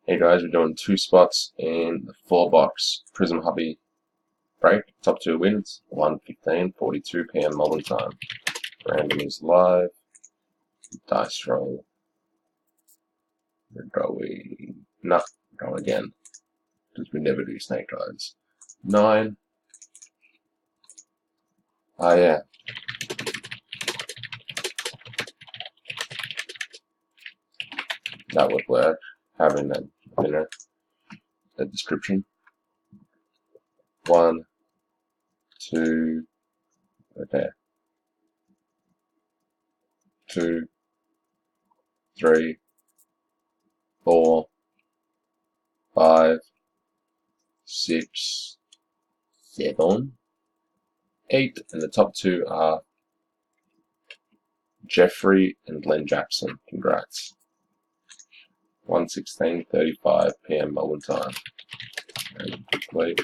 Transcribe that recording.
Hey guys, we're doing 2 spots in the 4-box Prizm Hobby break. Top 2 wins, 1:15:42 PM Melbourne time. Random is live. Dice roll. Go again. Because we never do snake eyes. 9. Ah yeah. That would work. Having that winner. The description. 1, 2, okay. 2, 3, 4, 5, 6, 7, 8, and the top 2 are Jeffrey and Glenn Jackson. Congrats. 1:16:35 PM Melbourne time. And quickly.